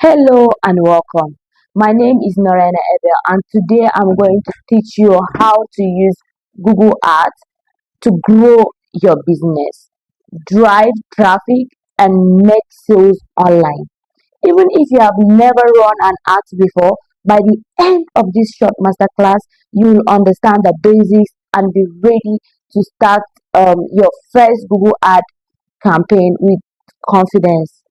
Hello and welcome. My name is Narayana Ebel, and today I'm going to teach you how to use Google Ads to grow your business, drive traffic, and make sales online. Even if you have never run an ad before, by the end of this short masterclass, you will understand the basics and be ready to start your first Google ad campaign with confidence.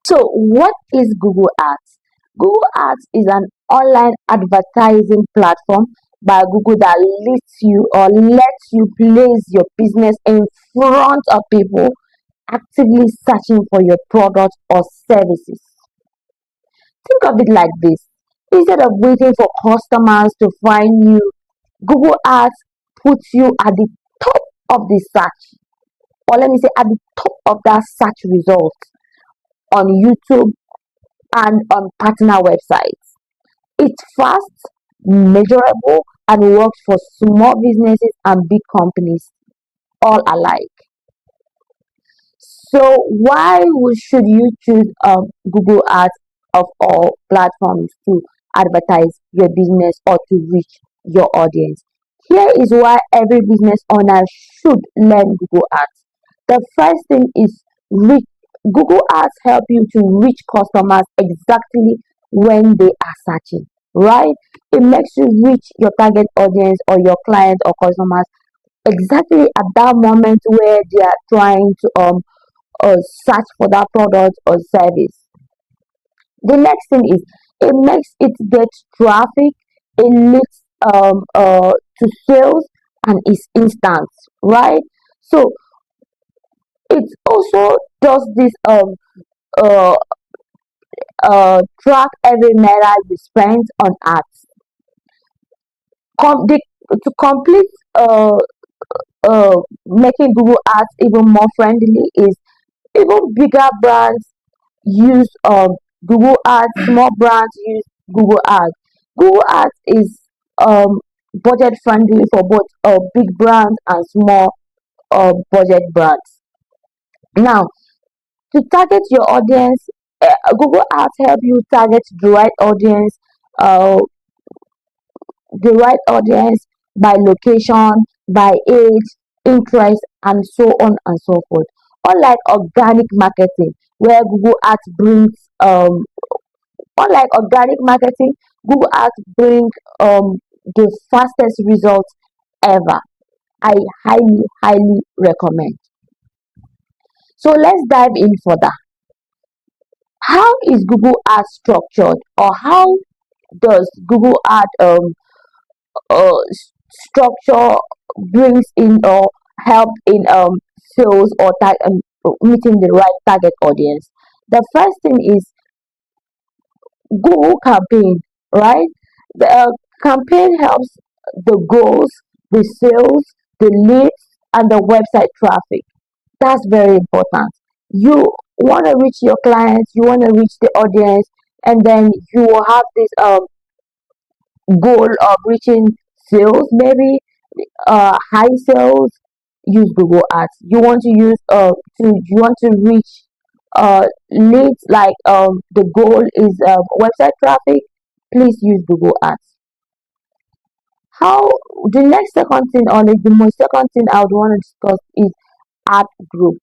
So, what is Google Ads? Google Ads is an online advertising platform by Google that lets you place your business in front of people actively searching for your product or services. Think of it like this. Instead of waiting for customers to find you, Google Ads puts you at the top of the search, or let me say at the top of that search result on YouTube and on partner websites. It's fast, measurable, and works for small businesses and big companies all alike. So, should you choose Google Ads of all platforms to advertise your business or to reach your audience? Here is why every business owner should learn Google Ads. The first thing is reach. Google Ads help you to reach customers exactly when they are searching, right? It makes you reach your target audience or your clients or customers exactly at that moment where they are trying to search for that product or service. The next thing is it makes it get traffic, it leads to sales, and is instant, right? So it also does this uh, track every naira you spend on ads. To complete making Google Ads even more friendly is even bigger brands use Google Ads, small brands use Google Ads. Google Ads is budget friendly for both big brands and small budget brands. Now, to target your audience, Google Ads help you target uh, the right audience by location, by age, interest, and so on and so forth. Unlike organic marketing, where Google Ads brings unlike organic marketing, Google Ads bring the fastest results ever. I highly recommend. So let's dive in further. How is Google Ads structured, or how does Google Ad structure brings in or help in sales or meeting the right target audience? The first thing is Google campaign, right? The campaign helps the goals, the sales, the leads, and the website traffic. That's very important. You want to reach your clients, you want to reach the audience, and then you will have this goal of reaching sales, maybe high sales. Use Google Ads. You want to reach leads, like the goal is website traffic. Please use Google Ads. How the next second thing, or the most second thing I would want to discuss is ad group.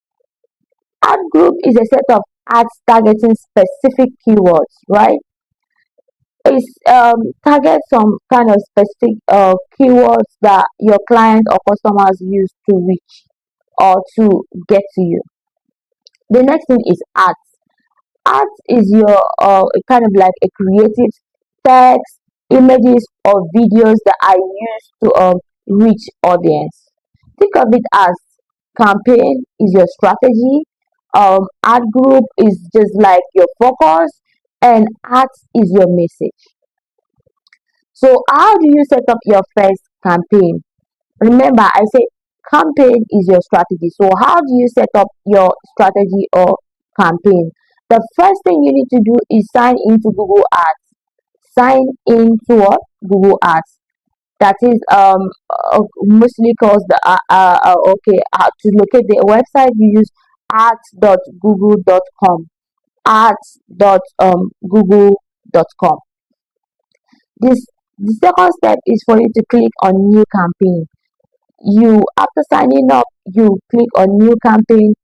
Ad group is a set of ads targeting specific keywords, right? It's target some kind of specific keywords that your client or customers use to reach or to get to you. The next thing is ads. Ads is your kind of like a creative text, images, or videos that are used to reach audience. Think of it as campaign is your strategy, ad group is just like your focus, and ads is your message. So, how do you set up your first campaign? Remember, I said campaign is your strategy. So, how do you set up your strategy or campaign? The first thing you need to do is sign into Google Ads. Sign into what? Google Ads. That is mostly called the okay, to locate the website you use ads.google.com. ads.google.com. This the second step is for you to click on new campaign. You after signing up, you click on new campaign.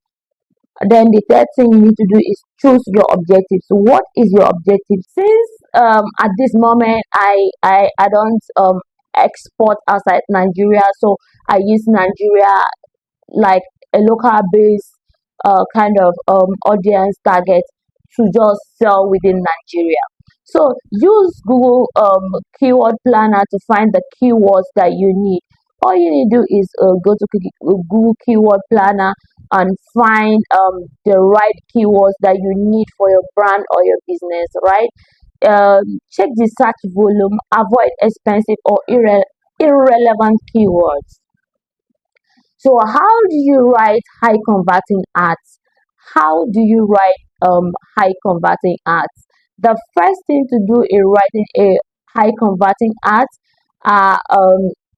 Then the third thing you need to do is choose your objective. So what is your objective? Since at this moment I don't export outside Nigeria, so I use Nigeria like a local base kind of audience target to just sell within Nigeria. So use Google keyword planner to find the keywords that you need. All you need to do is go to Google keyword planner and find the right keywords that you need for your brand or your business, right? Check the search volume, avoid expensive or irrelevant keywords. So how do you write high converting ads? How do you write high converting ads? The first thing to do in writing a high converting ads are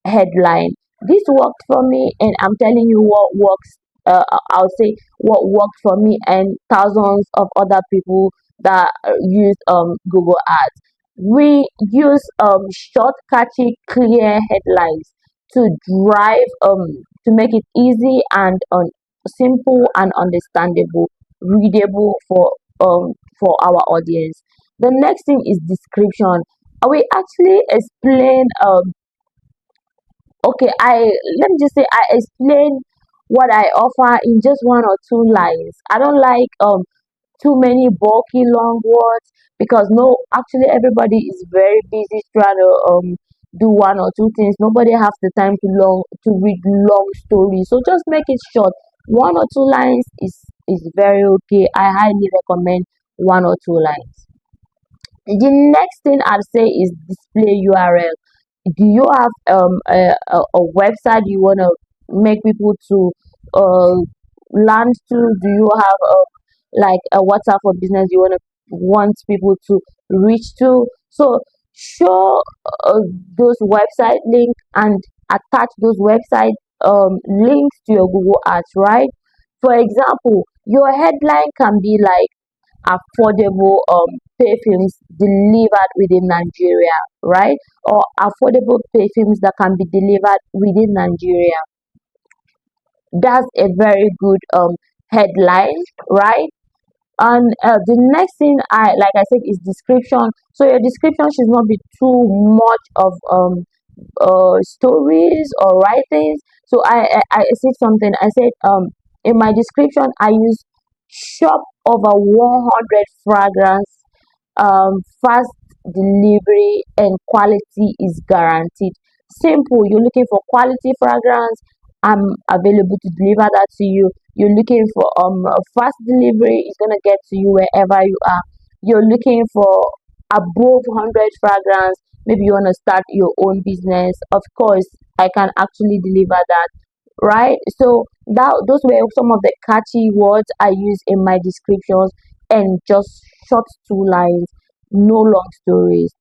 headline. This worked for me, and I'm telling you what works. I'll say what worked for me and thousands of other people that use Google Ads. We use short, catchy, clear headlines to drive to make it easy and simple and understandable, readable for our audience. The next thing is description. We actually explain okay, I let me just say I explain what I offer in just one or two lines. I don't like too many bulky long words because no, actually everybody is very busy trying to do one or two things. Nobody has the time to read long stories. So just make it short. One or two lines is very okay. I highly recommend one or two lines. The next thing I'd say is display URL. Do you have a website you want to make people to uh, land to? Do you have like a WhatsApp for business you want people to reach to? So show those website link and attach those website links to your Google Ads, right? For example, your headline can be like affordable pay films delivered within Nigeria, right? Or affordable pay films that can be delivered within Nigeria. That's a very good headline, right? And the next thing I like I said is description. So your description should not be too much of stories or writings. So I said something. I said in my description I use shop over 100 fragrance, fast delivery and quality is guaranteed. Simple. You're looking for quality fragrance. I'm available to deliver that to you. You're looking for a fast delivery. It's gonna get to you wherever you are. You're looking for above 100 fragrance. Maybe you wanna start your own business. Of course, I can actually deliver that, right? So that those were some of the catchy words I use in my descriptions and just short two lines, no long stories.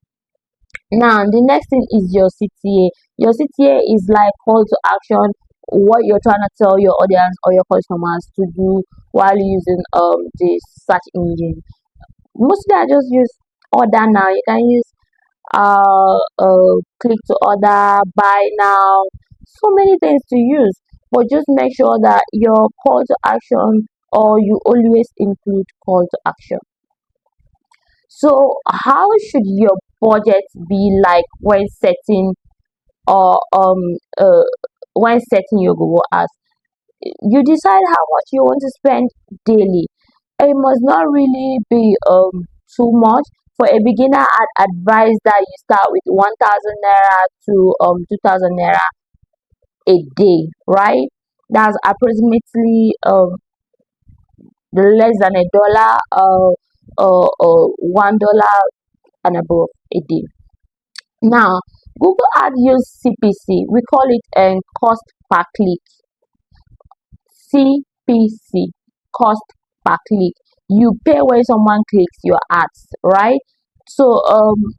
Now the next thing is your CTA. Your CTA is like call to action, what you're trying to tell your audience or your customers to do while using the search engine. Mostly I just use order now. You can use click to order, buy now, so many things to use. But just make sure that your call to action or you always include call to action. So how should your budget be like or uh when setting your Google Ads? You decide how much you want to spend daily. It must not really be too much. For a beginner, I'd advise that you start with 1,000 naira to 2,000 naira a day, right? That's approximately less than a dollar, $1 and above a day. Now, Google Ads use CPC. We call it cost per click. CPC, cost per click. You pay when someone clicks your ads, right? So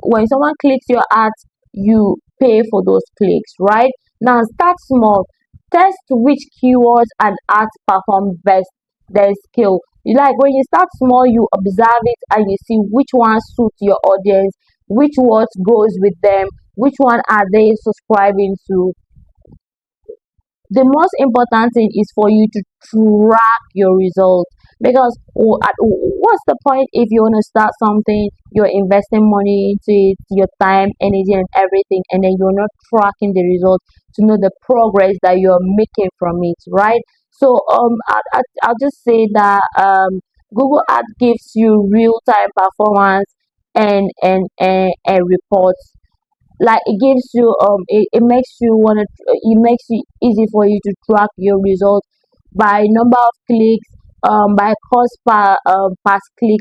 when someone clicks your ads, you pay for those clicks, right? Now start small. Test which keywords and ads perform best, then scale. Like when you start small, you observe it and you see which one suits your audience, which what goes with them, which one are they subscribing to. The most important thing is for you to track your results, because what's the point if you want to start something, you're investing money into it, your time, energy, and everything, and then you're not tracking the results to know the progress that you're making from it, right? So I'll just say that Google Ads gives you real time performance and reports. Like it gives you it makes you want to, it makes it easy for you to track your results by number of clicks, by cost per click,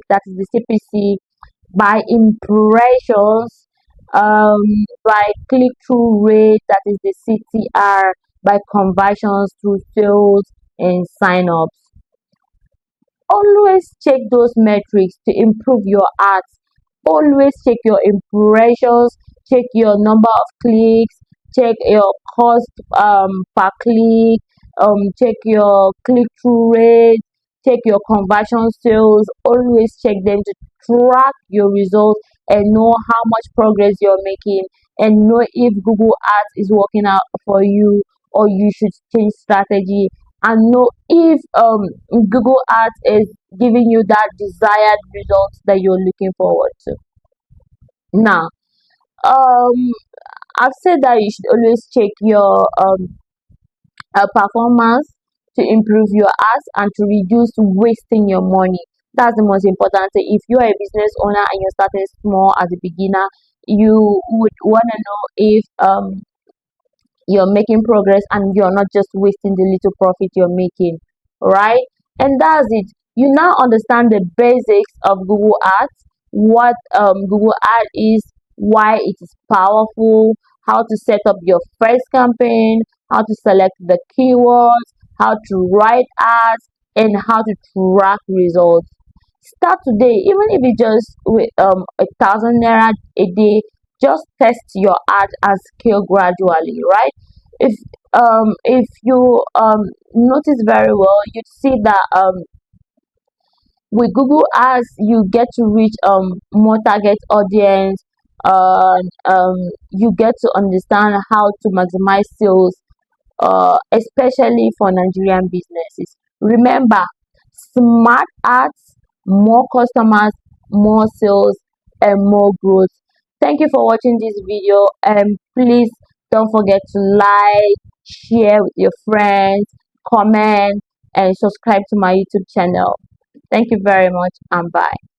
that is the CPC, by impressions, um by click through rate, that is the CTR, by conversions through sales and sign ups. Always check those metrics to improve your ads. Always check your impressions, check your number of clicks, check your cost per click, check your click through rate, check your conversion sales. Always check them to track your results and know how much progress you're making, and know if Google Ads is working out for you or you should change strategy, and know if Google Ads is giving you that desired results that you're looking forward to. Now, um, I've said that you should always check your performance to improve your ads and to reduce wasting your money. That's the most important thing. If you're a business owner and you're starting small as a beginner, you would want to know if you're making progress and you're not just wasting the little profit you're making, right? And that's it. You now understand the basics of Google Ads, what Google Ad is, why it is powerful, how to set up your first campaign, how to select the keywords, how to write ads, and how to track results. Start today, even if it's just with 1,000 naira a day. Just test your ad and scale gradually, right? If you notice very well, you'd see that with Google Ads you get to reach more target audience, and you get to understand how to maximize sales, especially for Nigerian businesses. Remember, smart ads, more customers, more sales, and more growth. Thank you for watching this video, and please don't forget to like, share with your friends, comment, and subscribe to my YouTube channel. Thank you very much, and bye.